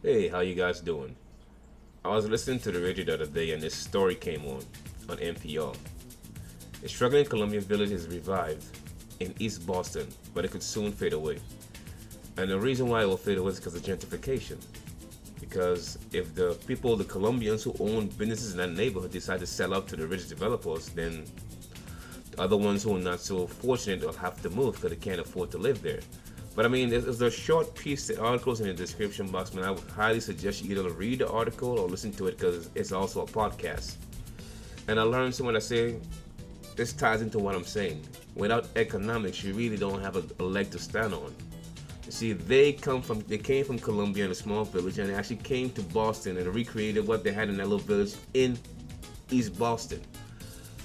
Hey, how you guys doing? I was listening to the radio the other day and this story came on NPR. A struggling Colombian village is revived in East Boston, but it could soon fade away. And the reason why it will fade away is because of gentrification. Because if the people, the Colombians who own businesses in that neighborhood decide to sell out to the rich developers, then the other ones who are not so fortunate will have to move because they can't afford to live there. But I mean, there's a short piece, the articles in the description box, man. I would highly suggest you either read the article or listen to it because it's also a podcast. And I learned something I say, this ties into what I'm saying. Without economics, you really don't have a leg to stand on. You see, they came from Colombia in a small village, and they actually came to Boston and recreated what they had in that little village in East Boston.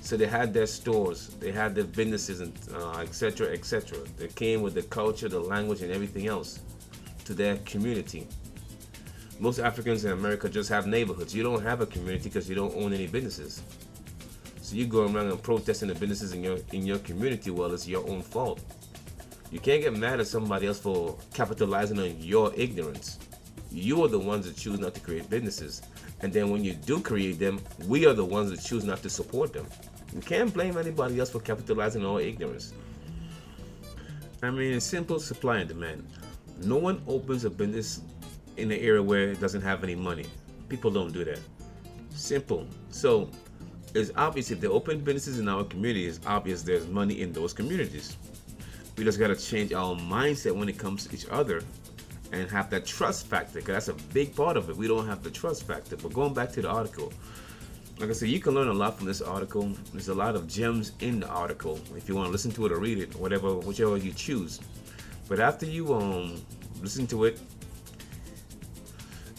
So they had their stores, they had their businesses, and etc., etc. They came with the culture, the language, and everything else to their community. Most Africans in America just have neighborhoods. You don't have a community because you don't own any businesses. So you go around and protesting the businesses in your community. Well, it's your own fault. You can't get mad at somebody else for capitalizing on your ignorance. You are the ones that choose not to create businesses. And then when you do create them, we are the ones that choose not to support them. You can't blame anybody else for capitalizing on our ignorance. I mean, it's simple supply and demand. No one opens a business in an area where it doesn't have any money. People don't do that. Simple. So it's obvious if they open businesses in our community, it's obvious there's money in those communities. We just gotta change our mindset when it comes to each other and have that trust factor, because that's a big part of it. We don't have the trust factor. But going back to the article, like I said, you can learn a lot from this article. There's a lot of gems in the article if you want to listen to it or read it, whichever you choose. But after you listen to it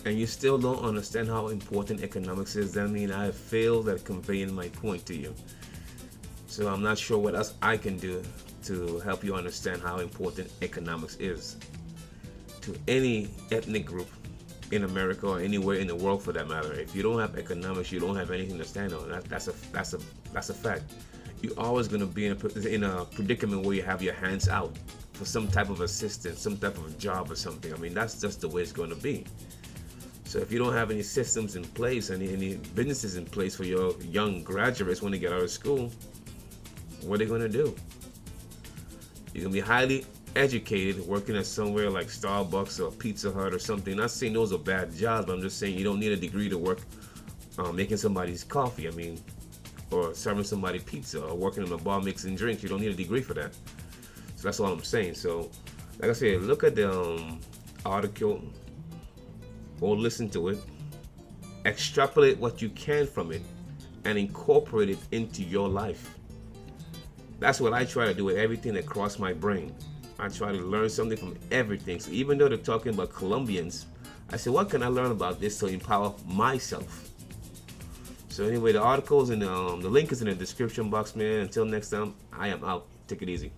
and you still don't understand how important economics is, that means I have failed at conveying my point to you. So I'm not sure what else I can do to help you understand how important economics is to any ethnic group in America or anywhere in the world for that matter. If you don't have economics, you don't have anything to stand on. That's a fact. You're always going to be in a predicament where you have your hands out for some type of assistance, some type of job or something. I mean, that's just the way it's going to be. So if you don't have any systems in place, any businesses in place for your young graduates when they get out of school, what are they going to do? You're going to be highly educated working at somewhere like Starbucks or Pizza Hut or something. Not saying those are bad jobs, but I'm just saying you don't need a degree to work making somebody's coffee. I mean, or serving somebody pizza or working in a bar mixing drinks. You don't need a degree for that. So that's all I'm saying. So, like I said, look at the article or listen to it. Extrapolate what you can from it and incorporate it into your life. That's what I try to do with everything that crosses my brain. I try to learn something from everything. So even though they're talking about Colombians, I say, what can I learn about this to empower myself? So anyway, the articles and the link is in the description box, man. Until next time, I am out. Take it easy.